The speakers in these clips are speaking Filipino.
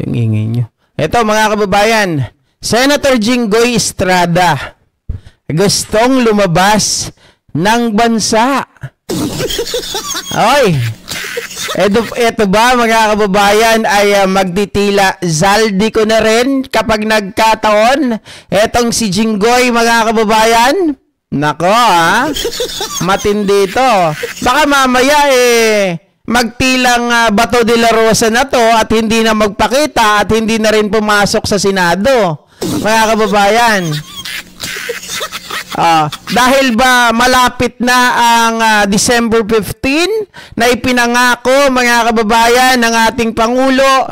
Yung ingay nyo. Ito mga kababayan, Senator Jinggoy Estrada gustong lumabas ng bansa. Oy, ito ba mga kababayan ay magtitila Zaldi ko na rin kapag nagkataon. Etong si Jinggoy mga kababayan, nako matindi ito. Baka mamaya magtilang Bato de la Rosa na to at hindi na magpakita at hindi na rin pumasok sa Senado. Mga kababayan, dahil ba malapit na ang December 15 na ipinangako mga kababayan ng ating Pangulo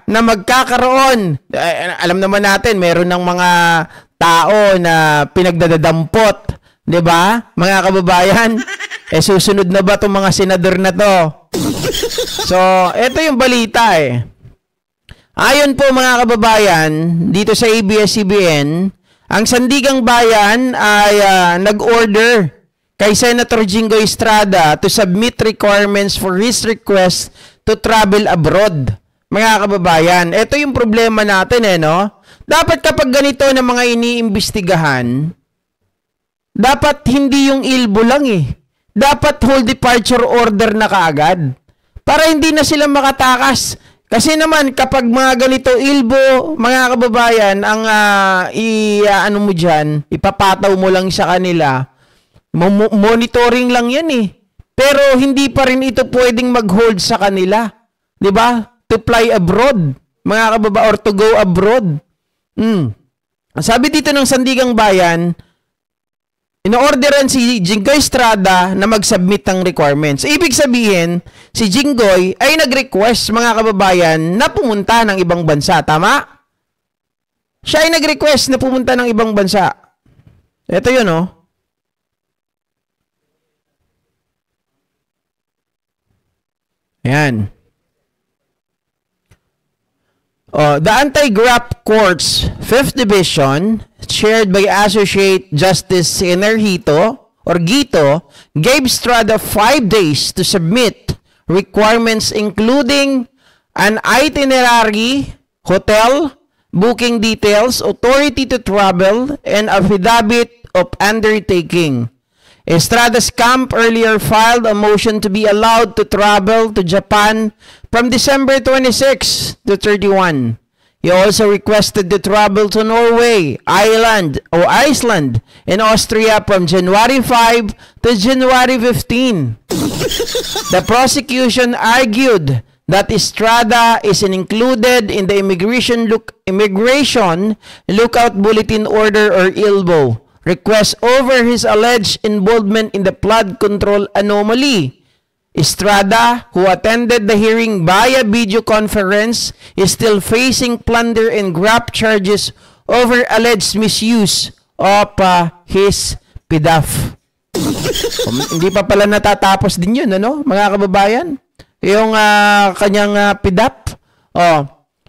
na magkakaroon, alam naman natin meron ng mga tao na pinagdadadampot, 'di ba? Mga kababayan, susunod na ba itong mga senador na to? So, ito yung balita Ayon po mga kababayan, dito sa ABS-CBN, ang Sandigang Bayan ay nag-order kay Senator Jinggoy Estrada to submit requirements for his request to travel abroad. Mga kababayan, ito yung problema natin no? Dapat kapag ganito na mga iniimbestigahan, dapat hindi yung ilbo lang Dapat whole departure order na kaagad. Para hindi na sila makatakas. Kasi naman, kapag mga ganito ilbo, mga kababayan, ang ano mo dyan, ipapataw mo lang sa kanila, monitoring lang yan Pero hindi pa rin ito pwedeng mag-hold sa kanila. 'Di ba? To fly abroad, mga kababayan, or to go abroad. Sabi dito ng Sandigang Bayan, ino-orderan si Jinggoy Estrada na mag-submit ng requirements. Ibig sabihin, si Jinggoy ay nag-request mga kababayan na pumunta ng ibang bansa. Tama? Siya ay nag-request na pumunta ng ibang bansa. Ito yun Ayan. The Anti-Graft Court's 5th Division, chaired by Associate Justice Enerhito or Gito, gave Estrada 5 days to submit requirements including an itinerary, hotel, booking details, authority to travel, and affidavit of undertaking. Estrada's camp earlier filed a motion to be allowed to travel to Japan from December 26 to 31. He also requested to travel to Norway, Iceland, and Austria from January 5 to January 15. The prosecution argued that Estrada is included in the Immigration Lookout Bulletin Order or ILBO request over his alleged involvement in the flood control anomaly. Estrada, who attended the hearing via video conference, is still facing plunder and graft charges over alleged misuse of his PDAF. Hindi pa pala natatapos din yun, mga kababayan? Yung kanyang PDAF.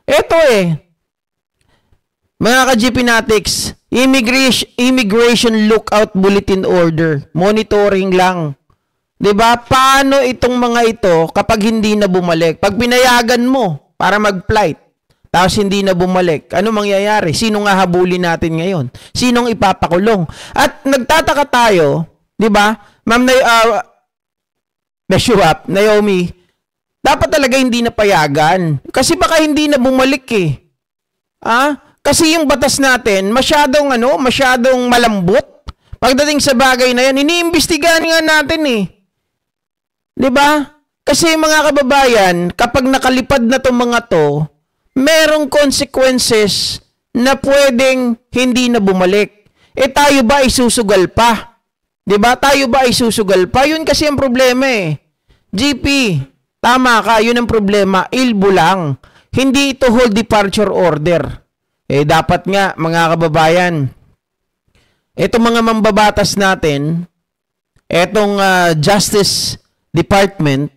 Ito mga ka-GP Natics, Immigration Lookout Bulletin Order. Monitoring lang. 'Di ba? Paano itong mga ito kapag hindi na bumalik? Pag pinayagan mo para mag-flight, tapos hindi na bumalik, ano mangyayari? Sino nga habulin natin ngayon? Sinong ipapakulong? At nagtataka tayo, 'di ba? Ma'am Naomi, dapat talaga hindi na payagan. Kasi baka hindi na bumalik Kasi yung batas natin, masyadong malambot. Pagdating sa bagay na yan, iniimbestigahan nga natin 'Di ba? Kasi mga kababayan, kapag nakalipad na tong mga to, merong consequences na pwedeng hindi na bumalik. Tayo ba isusugal pa? 'Di ba? Tayo ba isusugal pa? Yun kasi ang problema GP, tama ka, yun ang problema. Ilbo lang. Hindi ito whole departure order. Dapat nga, mga kababayan, itong mga mambabatas natin, itong Justice Department,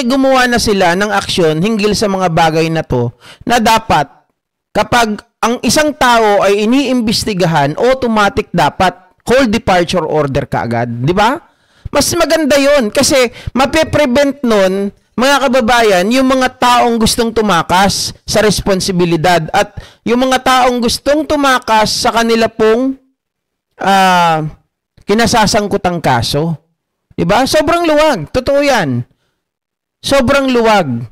gumawa na sila ng aksyon hinggil sa mga bagay na to, na dapat, kapag ang isang tao ay iniimbestigahan, automatic dapat whole departure order kaagad. Di ba? Mas maganda yon kasi mape-prevent nun mga kababayan, yung mga taong gustong tumakas sa responsibilidad at yung mga taong gustong tumakas sa kanila pong kinasasangkutang kaso. Diba? Sobrang luwag. Totoo yan. Sobrang luwag.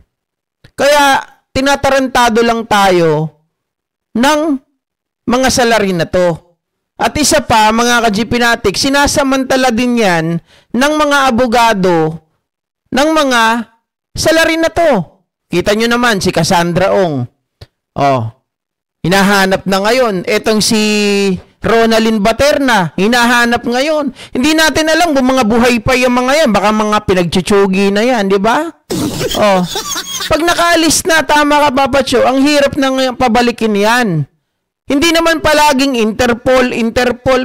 Kaya, tinatarantado lang tayo ng mga salarin na to. At isa pa, mga ka-GPnatic, sinasamantala din yan ng mga abogado ng mga salarin na to. Kita nyo naman, si Cassandra Ong. Oh, hinahanap na ngayon. Etong si Ronalyn Baterna, hinahanap ngayon. Hindi natin alam kung mga buhay pa yung mga yan. Baka mga pinagchuchugi na yan, di ba? Oh. Pag nakaalis na, tama ka, Papa Cho, ang hirap nang pabalikin yan. Hindi naman palaging Interpol.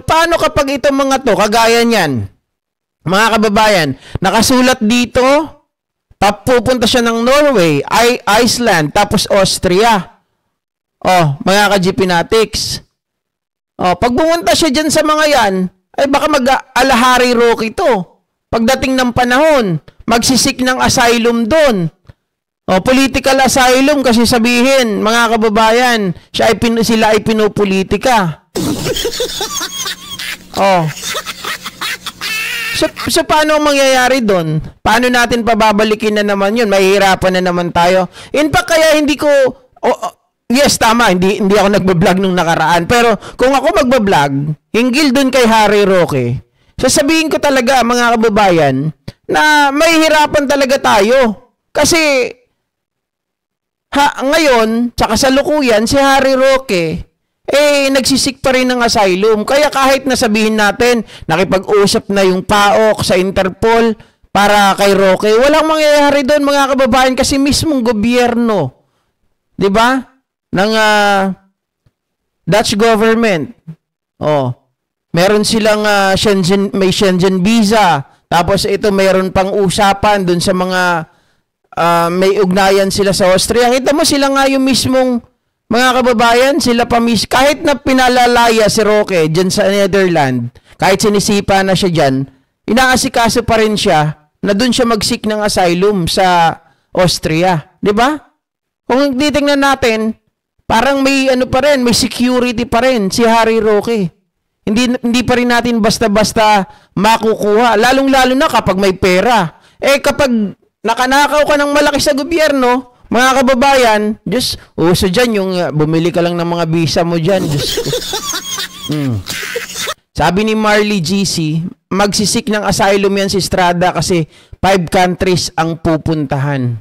Paano kapag itong mga to, kagaya niyan? Mga kababayan, nakasulat dito, pupunta siya ng Norway, Iceland, tapos Austria. Oh, mga ka-GPnatics. Oh, pag pumunta siya dyan sa mga yan, ay baka mag-alahari Rocky to. Pagdating ng panahon, magsisik ng asylum doon. Oh, political asylum kasi sabihin, mga kababayan, sila ay pinupolitika. Oh. So paano mangyayari doon? Paano natin pababalikin na naman yun? Mahihirapan na naman tayo. In fact, kaya hindi ko... yes, tama. Hindi ako nagbablog nung nakaraan. Pero kung ako magbablog, hinggil doon kay Harry Roque, sasabihin ko talaga, mga kababayan, na mahihirapan talaga tayo. Kasi... ngayon, sa kasalukuyan, si Harry Roque, nagsisik pa rin ng asylum. Kaya kahit nasabihin natin, nakipag-usap na yung PAOK sa Interpol para kay Roque, walang mangyayari doon, mga kababayan, kasi mismong gobyerno, di ba? Ng Dutch government. Oh, meron silang may Schengen visa. Tapos ito, meron pang usapan doon sa mga may ugnayan sila sa Austria. Kita mo sila nga yung mismong mga kababayan, sila pa kahit na pinalalaya si Roque dyan sa Netherlands, kahit sinisipa na siya dyan, inaasikaso pa rin siya na doon siya mag-seek ng asylum sa Austria. Diba? Kung titingnan natin, parang may pa rin, may security pa rin si Harry Roque. Hindi pa rin natin basta-basta makukuha. Lalong-lalo na kapag may pera. Kapag nakanakaw ka ng malaki sa gobyerno, mga kababayan, Diyos, uso dyan yung bumili ka lang ng mga visa mo dyan. Diyos ko. Sabi ni Marley GC, magsisik ng asylum yan si Estrada kasi 5 countries ang pupuntahan.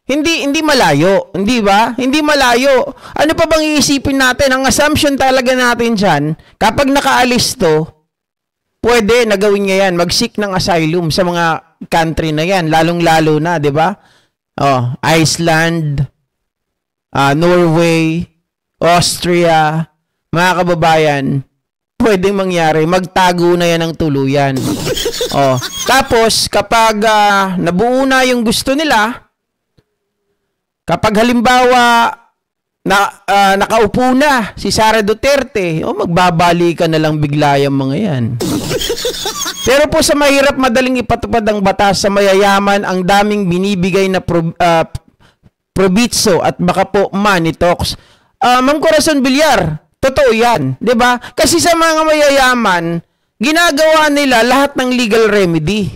Hindi malayo, hindi ba? Hindi malayo. Ano pa bang iisipin natin? Ang assumption talaga natin dyan, kapag nakaalis to, pwede na gawin niya yan, mag-seek ng asylum sa mga country na yan, lalong-lalo na, di ba? Oh, Iceland, Norway, Austria, mga kababayan, pwedeng mangyari, magtago na yan ng tuluyan. Oh, tapos, kapag nabuo na yung gusto nila, kapag halimbawa, nakaupo na si Sara Duterte, magbabalikan na lang bigla yung mga yan. Pero po sa mahirap madaling ipatupad ang batas sa mayayaman, ang daming binibigay na probitso at baka po money talks. Ma'am Corazon Villar, totoo yan, 'di ba? Kasi sa mga mayayaman, ginagawa nila lahat ng legal remedy.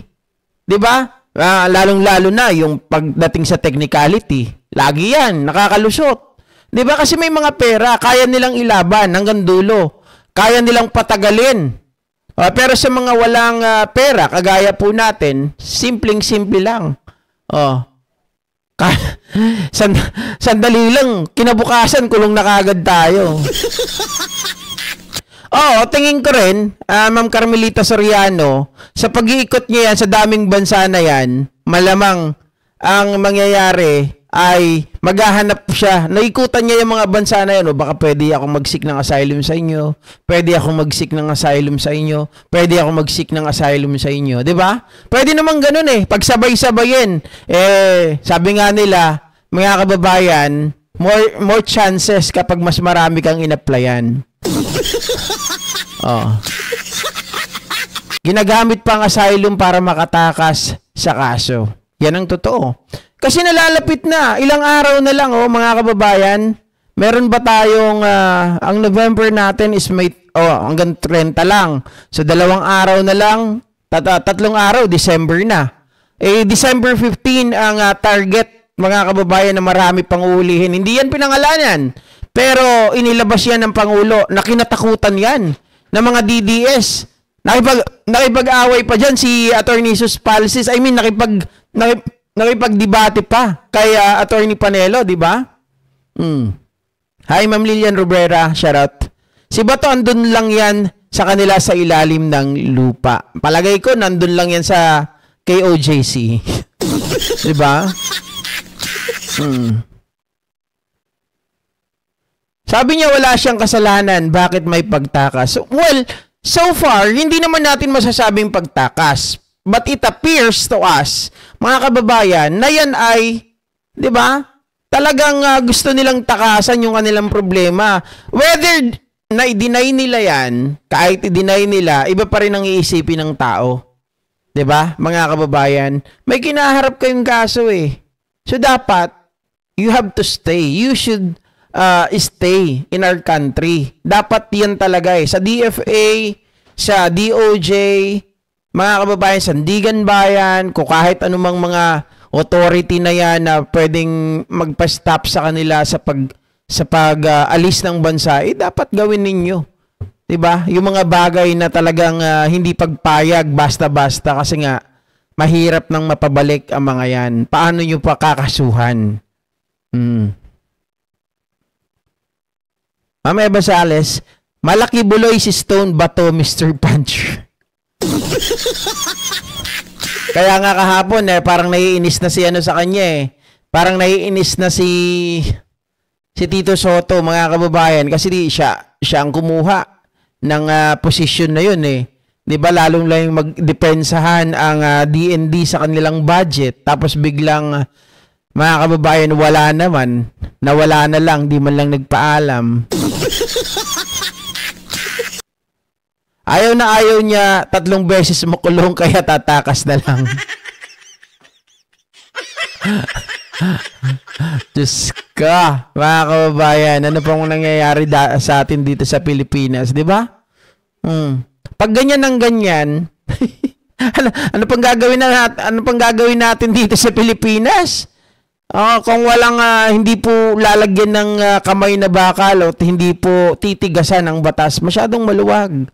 'Di ba? Lalong-lalo na yung pagdating sa technicality. Lagi yan, nakakalusot. 'Di ba? Kasi may mga pera, kaya nilang ilaban hanggang dulo. Kaya nilang patagalin. Pero sa mga walang pera, kagaya po natin, simpleng-simple lang. Sandali lang, kinabukasan, kulong na kagad tayo. Tingin ko rin, Ma'am Carmelita Soriano, sa pag-iikot niya yan sa daming bansa na yan, malamang ang mangyayari ay maghahanap siya. Naikutan niya yung mga bansa na yan. Baka pwede ako mag-seek ng asylum sa inyo. Pwede ako mag-seek ng asylum sa inyo. Pwede ako mag-seek ng asylum sa inyo. Diba? Pwede naman ganun pagsabay-sabayin. Sabi nga nila, mga kababayan, more chances kapag mas marami kang in-applyan. Ginagamit pa ang asylum para makatakas sa kaso. Yan ang totoo. Kasi nalalapit na. Ilang araw na lang, mga kababayan. Meron ba tayong, ang November natin is hanggang 30 lang. So, 2 araw na lang, 3 araw, December na. December 15 ang target, mga kababayan, na marami pang uulihin. Hindi yan pinangalanan. Pero, inilabas yan ng Pangulo na kinatakutan yan ng mga DDS. Nakipag-away pa dyan si Attorney Sus Palsis. I mean, nakipag-debate pa kay Attorney Panelo, di ba? Hi, Ma'am Lilian Rubrera, shoutout. Si Bato, andun lang yan sa kanila sa ilalim ng lupa. Palagay ko, nandun lang yan sa KOJC. Di ba? Sabi niya wala siyang kasalanan. Bakit may pagtakas? Well, so far, hindi naman natin masasabing pagtakas. But it appears to us, mga kababayan, na yan ay, di ba, talagang gusto nilang takasan yung kanilang problema. Whether na i-deny nila yan, kahit i-deny nila, iba pa rin ang iisipin ng tao. Di ba, mga kababayan? May kinaharap kayong kaso eh. So dapat, you have to stay. You should stay in our country. Dapat yan talaga eh. Sa DFA, sa DOJ, mga kababayan, Sandigan Bayan, kung kahit anumang mga authority na yan na pwedeng magpa-stop sa kanila sa pag-alis ng bansa, dapat gawin ninyo. Diba? Yung mga bagay na talagang hindi pagpayag basta-basta kasi nga mahirap nang mapabalik ang mga yan. Paano nyo pa kakasuhan? Ma'am Eva Sales, malaki buloy si Stone Bato, Mr. Punch. Kaya nga kahapon parang naiinis na si sa kanya Parang naiinis na si Tito Soto, mga kababayan, kasi siya ang kumuha ng posisyon na yun 'Di ba, lalong lang magdepensahan ang DND sa kanilang budget, tapos biglang mga kababayan nawala na lang, di man lang nagpaalam. Ayaw niya 3 beses makulong, kaya tatakas na lang. Diyos ka, mga kababayan, ano pang nangyayari sa atin dito sa Pilipinas, di ba? Pag ganyan ng ganyan, ano pang gagawin natin dito sa Pilipinas? Kung walang hindi po lalagyan ng kamay na bakal o hindi po titigasan ang batas, masyadong maluwag.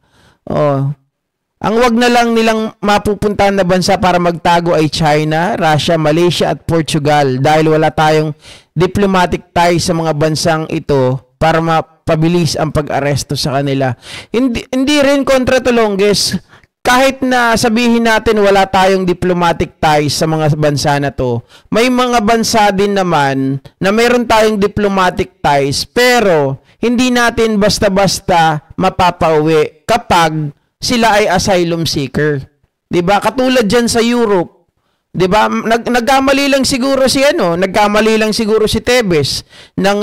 Ang wag na lang nilang mapupuntahan na bansa para magtago ay China, Russia, Malaysia at Portugal, dahil wala tayong diplomatic ties sa mga bansang ito para mapabilis ang pag-aresto sa kanila. Hindi rin kontra to Longges. Kahit na sabihin natin wala tayong diplomatic ties sa mga bansa na to, may mga bansa din naman na mayroon tayong diplomatic ties, pero hindi natin basta-basta mapapauwi kapag sila ay asylum seeker. 'Di ba? Katulad diyan sa Europe. 'Di ba? Nagkamali lang siguro si Tebes ng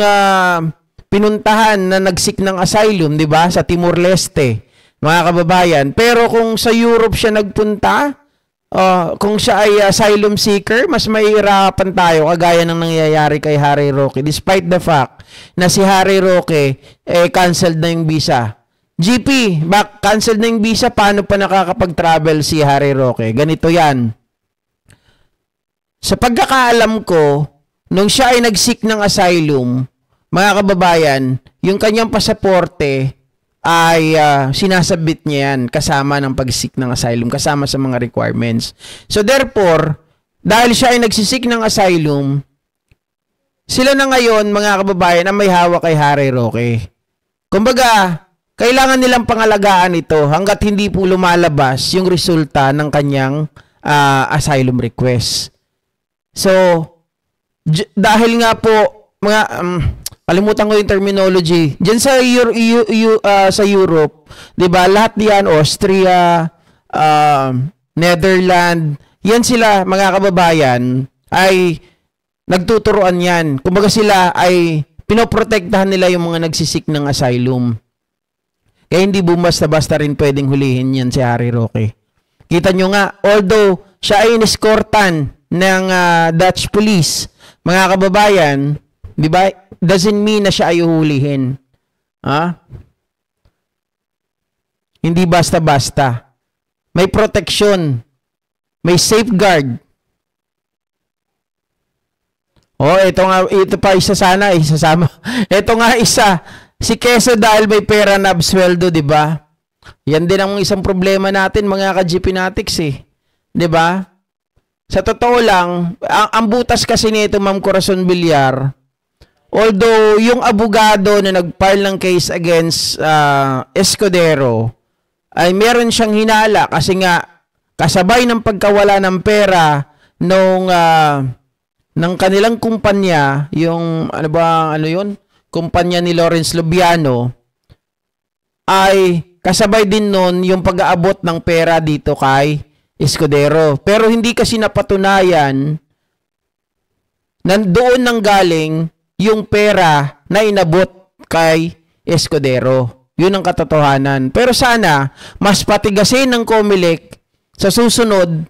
pinuntahan na nagsik ng asylum, 'di ba? Sa Timor Leste, mga kababayan. Pero kung sa Europe siya nagpunta, kung siya ay asylum seeker, mas mahihirapan tayo kagaya ng nangyayari kay Harry Roque, despite the fact na si Harry Roque canceled na yung visa. GP, cancel na yung visa, paano pa nakakapag-travel si Harry Roque? Ganito yan. Sa pagkakaalam ko, nung siya ay nag-seek ng asylum, mga kababayan, yung kanyang pasaporte ay sinasabit niya yan kasama ng pag-seek ng asylum, kasama sa mga requirements. So therefore, dahil siya ay nagsisik ng asylum, sila na ngayon, mga kababayan, ang may hawak kay Harry Roque. Kumbaga, kailangan nilang pangalagaan ito hanggat hindi po lumalabas yung resulta ng kanyang asylum request. So, dahil nga po, kalimutan ko yung terminology, dyan sa Europe, di ba, lahat diyan, Austria, Netherlands, yan sila, mga kababayan, ay nagtuturuan yan. Kumbaga sila ay pinoprotektahan nila yung mga nagsisik ng asylum. Kaya hindi basta-basta rin pwedeng hulihin yan si Harry Roque. Kita nyo nga, although siya ay inescortan ng Dutch police, mga kababayan, di ba? Doesn't mean na siya ay uhulihin. Hindi basta-basta. May protection. May safeguard. Ito pa isa sana, isasama. Ito nga isa. Si Quezon dahil may pera na absweldo, di ba? Yan din ang isang problema natin, mga ka-GP Natics eh. Di ba? Sa totoo lang, ang butas kasi nito, Ma'am Corazon Villar, although yung abogado na nag-file ng case against Escudero, ay meron siyang hinala kasi nga kasabay ng pagkawala ng pera ng kanilang kumpanya, yung kumpanya ni Lawrence Lubiano, ay kasabay din nun yung pag-aabot ng pera dito kay Escudero. Pero hindi kasi napatunayan nandoon nang galing yung pera na inabot kay Escudero. Yun ang katotohanan. Pero sana, mas patigasin ng COMELEC sa susunod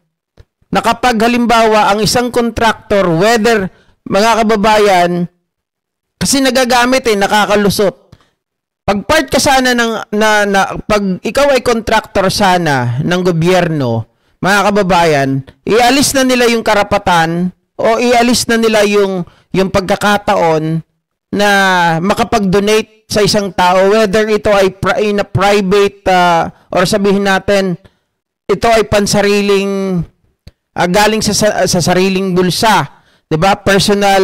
na kapag halimbawa ang isang contractor, whether, mga kababayan, kasi nagagamit nakakalusot. Pag part ka sana pag ikaw ay contractor sana ng gobyerno, mga kababayan, ialis na nila yung karapatan o ialis na nila yung pagkakataon na makapag-donate sa isang tao, whether ito ay in a private or sabihin natin ito ay pansariling galing sa sariling bulsa, 'di ba? Personal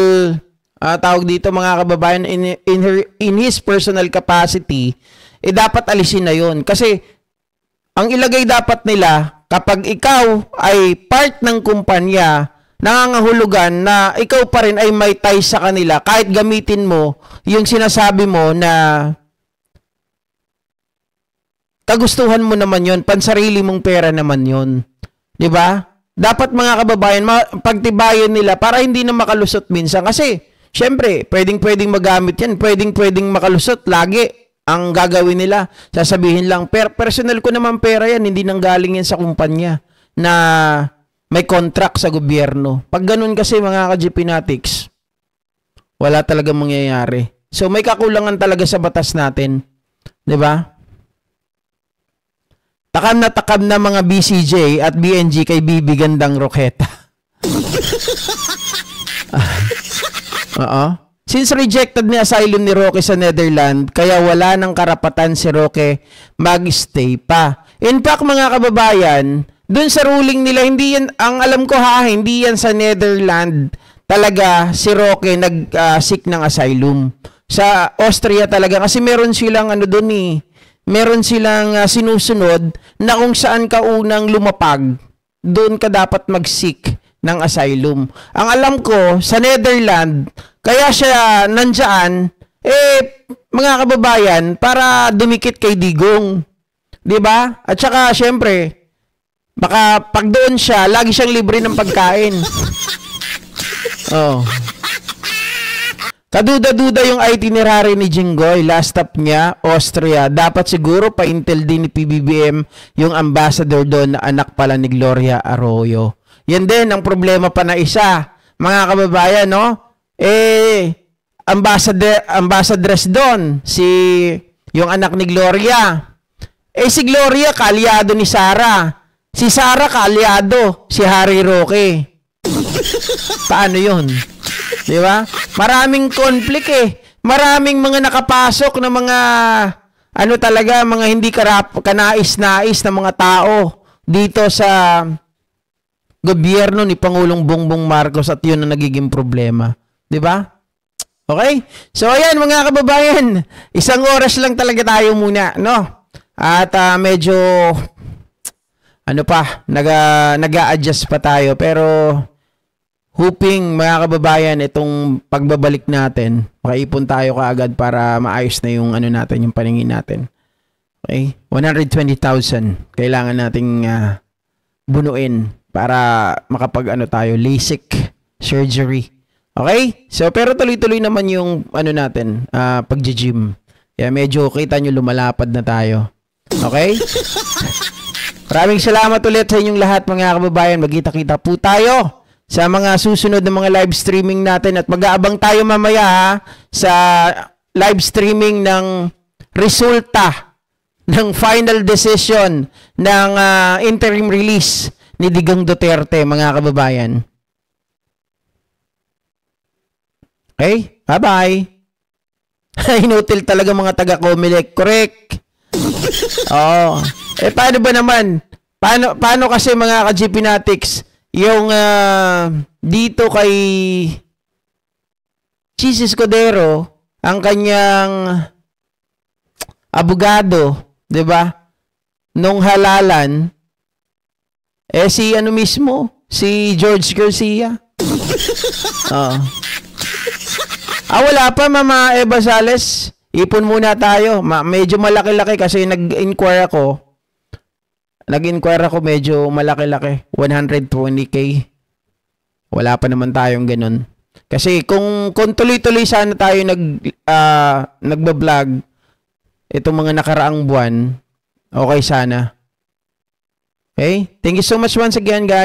tawag dito, mga kababayan, in his personal capacity, dapat alisin na 'yon. Kasi ang ilagay dapat nila, kapag ikaw ay part ng kumpanya, nangangahulugan na ikaw pa rin ay may ties sa kanila kahit gamitin mo yung sinasabi mo na kagustuhan mo naman yon, pansarili mong pera naman yon, 'di ba? Dapat, mga kababayan, pagtibayan nila para hindi na makalusot minsan. Kasi syempre pwedeng magamit yan, pwedeng makalusot lagi. Ang gagawin nila, sasabihin lang, personal ko naman pera yan, hindi nang galing yan sa kumpanya na may contract sa gobyerno. Pag ganun kasi, mga ka-GP Natics, wala talagang mangyayari. So may kakulangan talaga sa batas natin, 'di ba? Takam na mga BCJ at BNG kay Bibi Gandang Roqueta. Since rejected ni asylum ni Roque sa Netherlands, kaya wala ng karapatan si Roque mag-stay pa. In fact, mga kababayan, dun sa ruling nila, hindi yan, ang alam ko hindi yan sa Netherlands talaga si Roque nag-seek ng asylum. Sa Austria talaga, kasi meron silang meron silang sinusunod na kung saan ka unang lumapag, doon ka dapat mag-seek ng asylum. Ang alam ko, sa Netherlands, kaya siya nandyan, mga kababayan, para dumikit kay Digong. 'Di ba? At saka, syempre, baka pag doon siya, lagi siyang libre ng pagkain. Kaduda-duda yung itinerary ni Jinggoy. Last stop niya, Austria. Dapat siguro pa-intel din ni PBBM yung ambassador doon na anak pala ni Gloria Arroyo. Yan din ang problema pa na isa, mga kababayan, no? Ambassadress doon, yung anak ni Gloria. Si Gloria, kaalyado ni Sara. Si Sara, kaalyado si Harry Roque. Paano yun? Di ba? Maraming conflict Maraming mga nakapasok na mga mga hindi kanais-nais na mga tao dito sa gobyerno ni Pangulong Bongbong Marcos, at yun ang nagiging problema. Di ba? Okay? So ayan, mga kababayan, 1 oras lang talaga tayo muna, no? At medyo nag-a-adjust pa tayo, pero hoping, mga kababayan, itong pagbabalik natin, makaipon tayo kaagad para maayos na yung natin, yung paningin natin. Okay? 120,000 kailangan nating bunuin para tayo, LASIK surgery. Okay? So, pero tuloy-tuloy naman yung natin, pag-gym. Kaya medyo kita nyo lumalapad na tayo. Okay? Maraming salamat ulit sa inyong lahat mga kababayan. Magkita-kita po tayo sa mga susunod na mga live streaming natin at mag-aabang tayo mamaya ha, sa live streaming ng resulta ng final decision ng interim release ni Digong Duterte mga kababayan. Okay? Bye-bye. Inutil talaga mga taga-Comelec. Correct. Oo. Paano ba naman? Paano kasi mga ka-GP Natics yung dito kay Chis Escudero, ang kanyang abogado, 'di ba? Nung halalan si ano mismo, si George Garcia. Wala pa, Mama Eva Sales. Ipon muna tayo. Medyo malaki-laki kasi nag-inquire ako. Medyo malaki-laki. 120K. Wala pa naman tayong ganun. Kasi kung tuloy-tuloy sana tayo nagba-vlog itong mga nakaraang buwan, okay sana. Okay? Thank you so much once again, guys.